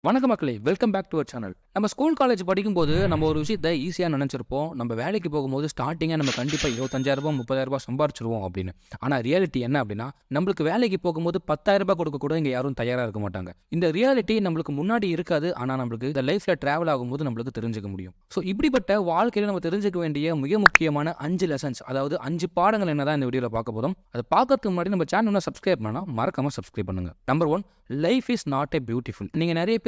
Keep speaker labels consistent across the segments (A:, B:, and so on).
A: வணக்கம் மக்களே, welcome back to our channel. நம்ம ஸ்கூல் காலேஜ் படிக்கும்போது நம்ம ஒரு விஷயத்தை ஈஸியாக நினச்சிருப்போம். நம்ம வேலைக்கு போகும்போது ஸ்டார்டிங்காக நம்ம கண்டிப்பாக 25,000 30,000 சம்பாரிச்சிருவோம் அப்படின்னு. ஆனால் ரியாலிட்டி என்ன அப்படின்னா, நம்மளுக்கு வேலைக்கு போகும்போது 10,000 கொடுக்க கூட இங்கே யாரும் தயாராக இருக்க மாட்டாங்க. இந்த ரியாலிட்டி நம்மளுக்கு முன்னாடி இருக்காது. ஆனால் நம்மளுக்கு இந்த லைஃப்பில் ட்ராவல் ஆகும்போது நம்மளுக்கு தெரிஞ்சுக்க முடியும். ஸோ இப்படிப்பட்ட வாழ்க்கையில் நம்ம தெரிஞ்சுக்க வேண்டிய மிக முக்கியமான 5 லெசன்ஸ், அதாவது 5 பாடங்கள் என்ன தான் இந்த வீடியோவில் பார்க்க போதும். அதை பார்க்கறதுக்கு முன்னாடி நம்ம சேனல் சப்ஸ்கிரைப் பண்ணால் மறக்காம சப்ஸ்கிரைப் பண்ணுங்க. Number 1, life is not a beautiful. நீங்க நிறைய பேர்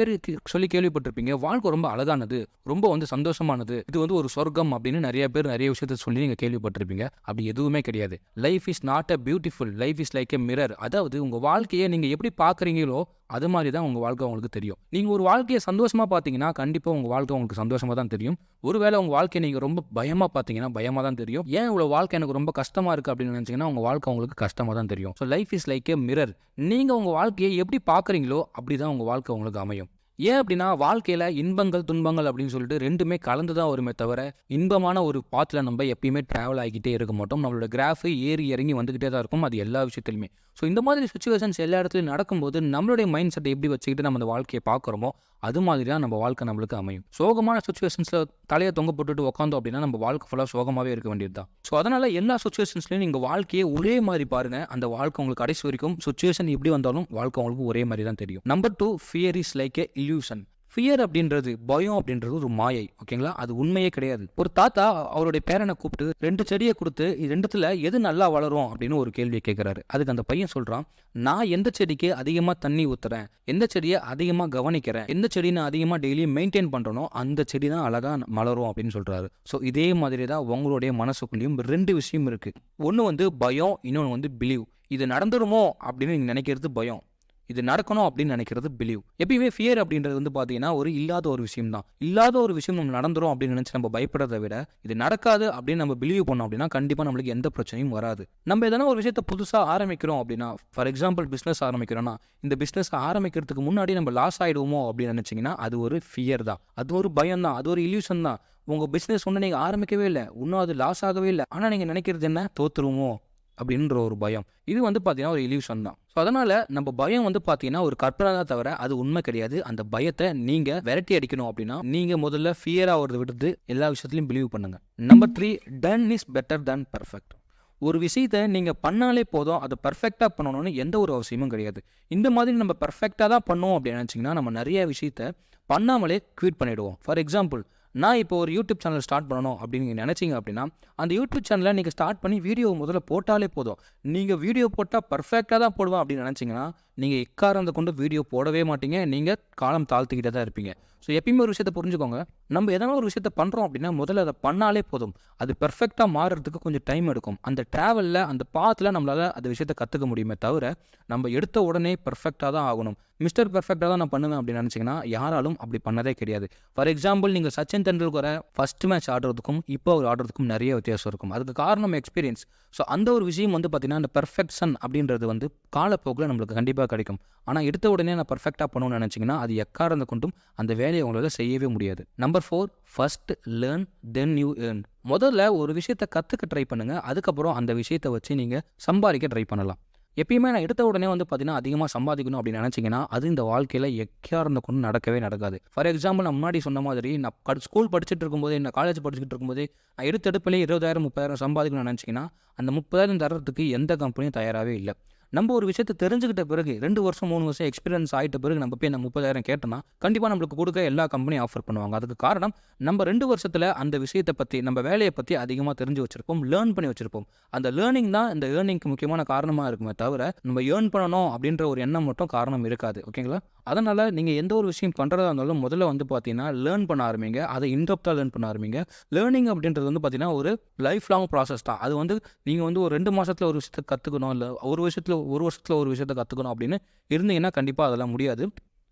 A: சொல்லி கேள்விப்பட்டிருப்பீங்க, வாழ்க்கை ரொம்ப அழகானது, ரொம்ப சந்தோஷமானது, இது ஒரு சொர்க்கம் அப்படின்னு நிறைய பேர் நிறைய விஷயத்த சொல்லி நீங்க கேள்விப்பட்டிருப்பீங்க. அப்படி எதுவுமே கிடையாது. Life is not a beautiful, life is like A mirror. அதாவது உங்க வாழ்க்கையை நீங்க எப்படி பாக்குறீங்களோ அது மாதிரி தான் உங்க வாழ்க்கை உங்களுக்கு தெரியும். நீங்க ஒரு வாழ்க்கையை சந்தோஷமா பார்த்தீங்கன்னா கண்டிப்பா உங்க வாழ்க்கை உங்களுக்கு சந்தோஷமா தான் தெரியும். ஒருவேளை உங்க வாழ்க்கையை நீங்க ரொம்ப பயமா பார்த்தீங்கன்னா பயமா தான் தெரியும். ஏன் இவ்வளவு வாழ்க்கை எனக்கு ரொம்ப கஷ்டமா இருக்கு அப்படின்னு நினைச்சீங்கன்னா உங்க வாழ்க்கை உங்களுக்கு கஷ்டமா தான் தெரியும். So life is like A mirror. நீங்க உங்க வாழ்க்கையை எப்படி பார்க்குறீங்களோ அப்படிதான் உங்க வாழ்க்கை உங்களுக்கு அமையும். ஏன் அப்படின்னா, வாழ்க்கையில இன்பங்கள் துன்பங்கள் அப்படின்னு சொல்லிட்டு 2மே கலந்து தான் வருமே தவிர, இன்பமான ஒரு பாத்தில் நம்ம எப்பயுமே டிராவல் ஆகிக்கிட்டே இருக்க மாட்டோம். நம்மளோட கிராஃப் ஏறி இறங்கி வந்துகிட்டே தான் இருக்கும். அது எல்லா விஷயத்திலுமே. ஸோ இந்த மாதிரி சுச்சுவேஷன்ஸ் எல்லா இடத்துலையும் நடக்கும்போது நம்மளுடைய மைண்ட் செட்டை எப்படி வச்சுக்கிட்டு நம்ம அந்த வாழ்க்கையை பார்க்குறோமோ அது மாதிரி தான் நம்ம வாழ்க்கை நம்மளுக்கு அமையும். சோகமான சுச்சுவேஷன்ஸில் தலையை தொங்க போட்டுட்டு உட்காந்தோம் அப்படின்னா நம்ம வாழ்க்கை ஃபுல்லாக சோகமாகவே இருக்க வேண்டியது தான். ஸோ அதனால் எல்லா சுச்சுவேஷன்ஸ்லையும் நீங்கள் வாழ்க்கையை ஒரே மாதிரி பாருங்கள். அந்த வாழ்க்கை உங்களுக்கு கடைசி வரைக்கும் சுச்சுவேஷன் எப்படி வந்தாலும் வாழ்க்கை உங்களுக்கு ஒரே மாதிரி தான் தெரியும். Number 2, fear is like A illusion. Fear அப்படின்றது, பயம் அப்படின்றது ஒரு மாயை. ஓகேங்களா? அது உண்மையே கிடையாது. ஒரு தாத்தா அவருடைய பேரனை கூப்பிட்டு 2 செடியை கொடுத்து, இது 2த்துல எது நல்லா வளரும் அப்படின்னு ஒரு கேள்வியை கேட்குறாரு. அதுக்கு அந்த பையன் சொல்றான், நான் எந்த செடிக்கு அதிகமாக தண்ணி ஊற்றுறேன், எந்த செடியை அதிகமாக கவனிக்கிறேன், எந்த செடியை நான் அதிகமாக டெய்லியும் மெயின்டைன் பண்ணுறனோ அந்த செடி தான் அழகாக மலரும் அப்படின்னு சொல்கிறாரு. ஸோ இதே மாதிரி தான் உங்களுடைய மனசுக்குள்ளேயும் 2 விஷயம் இருக்குது. ஒன்று பயம், இன்னொன்று பிலீவ். இது நடந்துருமோ அப்படின்னு நீங்கள் நினைக்கிறது பயம், இது நடக்கணும் அப்படின்னு நினைக்கிறது பிலீவ். எப்பயுமே ஃபியர் அப்படின்றது பார்த்தீங்கன்னா இல்லாத ஒரு விஷயம் தான். இல்லாத ஒரு விஷயம் நம்ம நடந்துரும் அப்படின்னு நினைச்சு நம்ம பயப்படுறதை விட, இது நடக்காது அப்படின்னு நம்ம பிலீவ் பண்ணோம் அப்படின்னா கண்டிப்பாக நம்மளுக்கு எந்த பிரச்சனையும் வராது. நம்ம எதனா ஒரு விஷயத்தை புதுசாக ஆரம்பிக்கிறோம் அப்படின்னா, ஃபார் எக்ஸாம்பிள் பிஸ்னஸ் ஆரம்பிக்கிறோன்னா, இந்த பிஸ்னஸ் ஆரம்பிக்கிறதுக்கு முன்னாடி நம்ம லாஸ் ஆகிடுவோமோ அப்படின்னு நினைச்சிங்கன்னா அது ஒரு ஃபியர் தான், அது ஒரு பயம் தான், அது ஒரு இல்யூஷன் தான். உங்கள் பிஸ்னஸ் ஒன்று நீங்கள் ஆரம்பிக்கவே இல்லை, இன்னும் அது லாஸ் ஆகவே இல்லை, ஆனால் நீங்கள் நினைக்கிறது என்ன, தோத்துருவோமோ அப்படின்ற ஒரு பயம். இது பார்த்தீங்கன்னா ஒரு இல்யூஷன் தான். ஸோ அதனால் நம்ம பயம் பார்த்தீங்கன்னா ஒரு கற்பனை தான் தவிர அது உண்மை கிடையாது. அந்த பயத்தை நீங்கள் விரட்டி அடிக்கணும் அப்படின்னா நீங்கள் முதல்ல ஃபியர் ஆகிறத விடுத்து எல்லா விஷயத்துலையும் பிலீவ் பண்ணுங்க. Number 3, done is better than perfect. ஒரு விஷயத்தை நீங்கள் பண்ணாலே போதும், அதை பர்ஃபெக்டாக பண்ணணும்னு எந்த ஒரு அவசியமும் கிடையாது. இந்த மாதிரி நம்ம பர்ஃபெக்டாக தான் பண்ணோம் அப்படின்னு நினச்சிங்கன்னா நம்ம நிறைய விஷயத்தை பண்ணாமலே குவிட் பண்ணிவிடுவோம். ஃபார் எக்ஸாம்பிள், நான் இப்போ ஒரு யூடியூப் சேனல் ஸ்டார்ட் பண்ணணும் அப்படின்னு நீங்கள் நினச்சிங்க அப்படின்னா, அந்த யூடியூப் சேனலை நீங்கள் ஸ்டார்ட் பண்ணி வீடியோ முதல்ல போட்டாலே போதும். நீங்கள் வீடியோ போட்டால் பர்ஃபெக்டாக தான் போடுவேன் அப்படின்னு நினச்சிங்கன்னா நீங்கள் எக்காரணத்தை கொண்டு வீடியோ போடவே மாட்டீங்க. நீங்கள் காலம் தாழ்த்திக்கிட்டே தான் இருப்பீங்க. ஸோ எப்பயுமே ஒரு விஷயத்தை புரிஞ்சுக்கோங்க, நம்ம எதனா ஒரு விஷயத்தை பண்ணுறோம் அப்படின்னா முதல்ல அதை பண்ணாலே போதும். அது பெர்ஃபெக்டாக மாறுறதுக்கு கொஞ்சம் டைம் எடுக்கும். அந்த ட்ராவலில் அந்த பாத்தில் நம்மளால் அந்த விஷயத்தை கற்றுக்க முடியுமே தவிர நம்ம எடுத்த உடனே பெர்ஃபெக்டாக தான் ஆகணும், மிஸ்டர் பெர்ஃபெக்டாக தான் நான் பண்ணுவேன் அப்படின்னு நினச்சிங்கன்னா யாராலும் அப்படி பண்ணதே கிடையாது. ஃபார் எக்ஸாம்பிள், நீங்கள் சச்சின் தெண்டுல்கரை ஃபஸ்ட் மேட்ச் ஆடுறதுக்கும் இப்போ அவர் ஆடுறதுக்கும் நிறைய வித்தியாசம் இருக்கும். அதுக்கு காரணம் எக்ஸ்பீரியன்ஸ். ஸோ அந்த ஒரு விஷயம் பார்த்தீங்கன்னா அந்த பெர்ஃபெக்ஷன் அப்படின்றது காலப்போக்கில் நம்மளுக்கு கண்டிப்பாக கிடைக்கும். ஆனால் எடுத்த உடனே நான் பர்ஃபெக்டாக பண்ணணும்னு நினச்சிங்கன்னா அது எக்காரணத்தை கொண்டும் அந்த வேலையை உங்களால் செய்யவே முடியாது. Number 4, first learn then you earn. முதல்ல ஒரு விஷயத்தை கற்றுக்க ட்ரை பண்ணுங்கள், அதுக்கப்புறம் அந்த விஷயத்தை வச்சு நீங்கள் சம்பாதிக்க ட்ரை பண்ணலாம். எப்பயுமே நான் எடுத்த உடனே பார்த்தீங்கன்னா அதிகமாக சம்பாதிக்கணும் அப்படின்னு நினச்சிங்கன்னா அது இந்த வாழ்க்கையில் எக்காரணத்தை கொண்டு நடக்கவே நடக்காது. ஃபார் எக்ஸாம்பிள், நான் முன்னாடி சொன்ன மாதிரி நான் ஸ்கூல் படிச்சுட்டு இருக்கும்போதே, நான் காலேஜ் படிச்சுட்டு இருக்கும்போதே நான் எடுத்தெடுப்பிலே 20,000 30,000 சம்பாதிக்கணும்னு நினச்சிங்கன்னா அந்த 30,000 தரத்துக்கு எந்த கம்பெனியும் தயாராகவே இல்லை. நம்ம ஒரு விஷயத்தை தெரிஞ்சுக்கிட்ட பிறகு 2 வருஷம் 3 வருஷம் எக்ஸ்பீரியன்ஸ் ஆகிட்ட பிறகு நம்ம போய் நம்ம 30,000 கேட்டோம்னா கண்டிப்பாக நம்மளுக்கு கொடுக்க எல்லா கம்பெனியும் ஆஃபர் பண்ணுவாங்க. அதுக்கு காரணம் நம்ம 2 வருஷத்தில் அந்த விஷயத்தை பற்றி, நம்ம வேலையை பற்றி அதிகமாக தெரிஞ்சு வச்சிருப்போம், லேர்ன் பண்ணி வச்சிருப்போம். அந்த லேர்னிங் தான் இந்த ஏர்னிங்க்கு முக்கியமான காரணமாக இருக்குமே தவிர நம்ம ஏர்ன் பண்ணணும் அப்படின்ற ஒரு எண்ணம் மட்டும் காரணம் இருக்காது. ஓகேங்களா? அதனால் நீங்கள் எந்த ஒரு விஷயம் பண்ணுறதா இருந்தாலும் முதல்ல பார்த்தீங்கன்னா லேர்ன் பண்ண ஆரம்பிங்க. அதை இன்டெப்த்தாக லேர்ன் பண்ண ஆரம்பிங்க. லேர்னிங் அப்படின்றது பார்த்தீங்கன்னா ஒரு லைஃப் லாங் ப்ராசஸ் தான். அது நீங்கள் ஒரு 2 மாதத்தில் ஒரு விஷயத்தை கற்றுக்கணும், இல்லை ஒரு வருஷத்தில் ஒரு விஷயத்தை கற்றுக்கணும் அப்படின்னு இருந்தீங்கன்னா கண்டிப்பாக அதெல்லாம் முடியாது.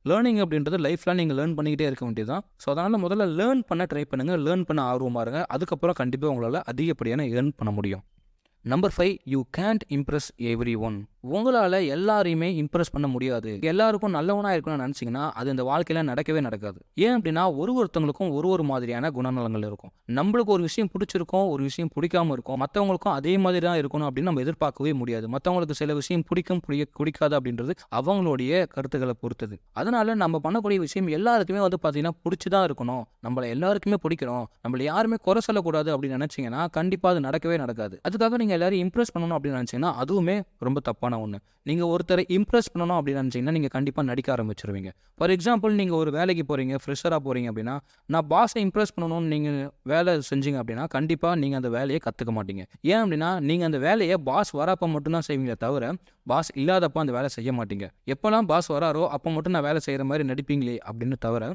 A: லேர்னிங் அப்படின்றது லைஃப்லாம் நீங்கள் லேர்ன் பண்ணிக்கிட்டே இருக்க வேண்டியது தான். ஸோ அதனால் முதல்ல லேர்ன் பண்ண ட்ரை பண்ணுங்கள், லேர்ன் பண்ண ஆர்வமாக இருங்க. அதுக்கப்புறம் கண்டிப்பாக உங்களால் அதிகப்படியான ஏர்ன் பண்ண முடியும். Number 5, you Gantt Impress every one. உங்களால் எல்லாரையுமே இம்ப்ரெஸ் பண்ண முடியாது. எல்லாருக்கும் நல்லவனாக இருக்கணும்னு நினச்சிங்கன்னா அது இந்த வாழ்க்கையில் நடக்கவே நடக்காது. ஏன் அப்படின்னா ஒருத்தவங்களுக்கும் ஒரு மாதிரியான குணநலங்கள் இருக்கும். நம்மளுக்கு ஒரு விஷயம் பிடிச்சிருக்கும், ஒரு விஷயம் பிடிக்காம இருக்கும். மற்றவங்களுக்கும் அதே மாதிரி தான் இருக்கணும் அப்படின்னு நம்ம எதிர்பார்க்கவே முடியாது. மற்றவங்களுக்கு சில விஷயம் பிடிக்காது அப்படின்றது அவங்களுடைய கருத்துக்களை பொறுத்தது. அதனால நம்ம பண்ணக்கூடிய விஷயம் எல்லாருக்குமே பார்த்தீங்கன்னா பிடிச்சி தான் இருக்கணும். நம்மளை எல்லாருக்குமே பிடிக்கணும். நம்மளை யாருமே குறை சொல்லக்கூடாது அப்படின்னு நினச்சிங்கன்னா கண்டிப்பாக அது நடக்கவே நடக்காது. அதுக்காக நீங்கள் எல்லாரும் இம்ப்ரெஸ் பண்ணணும் அப்படின்னு நினச்சிங்கன்னா அதுவுமே ரொம்ப தப்பான ஒன்று. நீங்கள் ஒருத்தரை இம்ப்ரெஸ் பண்ணணும் அப்படின்னு நினச்சிங்கன்னா நீங்கள் கண்டிப்பாக நடிக்க ஆரம்பிச்சிருவீங்க. ஃபார் எக்ஸாம்பிள் நீங்கள் ஒரு வேலைக்கு போகிறீங்க, ஃப்ரெஷராக போகிறீங்க அப்படின்னா நான் பாஸை இம்ப்ரெஸ் பண்ணணும்னு நீங்கள் வேலை செஞ்சீங்க அப்படின்னா கண்டிப்பாக நீங்கள் அந்த வேலையை கற்றுக்க மாட்டீங்க. ஏன் அப்படின்னா நீங்கள் அந்த வேலையை பாஸ் வரப்போ மட்டும்தான் செய்வீங்களே தவிர பாஸ் இல்லாதப்போ அந்த வேலை செய்ய மாட்டீங்க. எப்போல்லாம் பாஸ் வராரோ அப்போ மட்டும் நான் வேலை செய்கிற மாதிரி நடிப்பீங்களே அப்படின்னு தவிர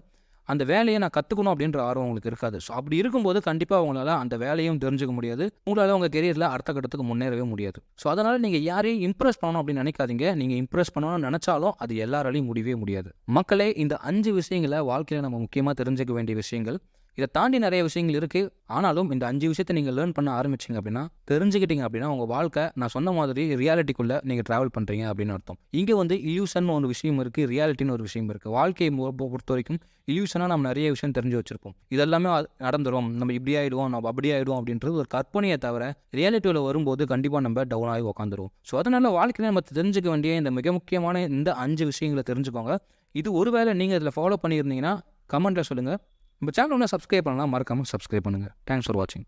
A: அந்த வேலையை நான் கற்றுக்கணும் அப்படின்ற ஆர்வம் உங்களுக்கு இருக்காது. ஸோ அப்படி இருக்கும்போது கண்டிப்பாக உங்களால் அந்த வேலையும் தெரிஞ்சுக்க முடியாது. உங்களால் உங்கள் கெரியரில் அடுத்த கட்டத்துக்கு முன்னேறவே முடியாது. ஸோ அதனால் நீங்கள் யாரையும் இம்ப்ரெஸ் பண்ணணும் அப்படின்னு நினைக்காதீங்க. நீங்கள் இம்ப்ரெஸ் பண்ணணும்னு நினச்சாலும் அது எல்லாராலையும் முடியவே முடியாது. மக்களே, இந்த 5 விஷயங்களை வாழ்க்கையில் நம்ம முக்கியமாக தெரிஞ்சுக்க வேண்டிய விஷயங்கள். இதை தாண்டி நிறைய விஷயங்கள் இருக்குது. ஆனாலும் இந்த 5 விஷயத்தை நீங்கள் லேர்ன் பண்ண ஆரம்பிச்சிங்க அப்படின்னா, தெரிஞ்சுக்கிட்டீங்க அப்படின்னா உங்கள் வாழ்க்கை நான் சொன்ன மாதிரி ரியாலிட்டிக்குள்ளே நீங்கள் ட்ராவல் பண்ணுறீங்க அப்படின்னு அர்த்தம். இங்கே இல்யூஷன் ஒரு விஷயம் இருக்குது, ரியாலிட்டின்னு ஒரு விஷயம் இருக்குது. வாழ்க்கையை பொறுத்த வரைக்கும் இல்யூஷனாக நம்ம நிறைய விஷயம் தெரிஞ்சு வச்சுருப்போம். இதெல்லாமே நடந்துடும், நம்ம இப்படி ஆகிடுவோம், நம்ம அப்படி ஆகிடுவோம் அப்படின்றது ஒரு கற்பனையை தவிர ரியாலிட்டியில் வரும்போது கண்டிப்பாக நம்ம டவுன் ஆகி உட்காந்துருவோம். ஸோ அதனால் வாழ்க்கையில் நம்ம தெரிஞ்சுக்க வேண்டிய இந்த மிக முக்கியமான இந்த 5 விஷயங்களை தெரிஞ்சுக்கோங்க. இது ஒருவேளை நீங்கள் இதில் ஃபாலோ பண்ணியிருந்தீங்கன்னா கமெண்ட்டில் சொல்லுங்கள். நம்ம சேனல் ஒன்று சப்ஸ்கிரைப் பண்ணலாம், மறக்காமல் சப்ஸ்கிரைப் பண்ணுங்கள். தேங்க்ஸ் ஃபார் வாட்சிங்.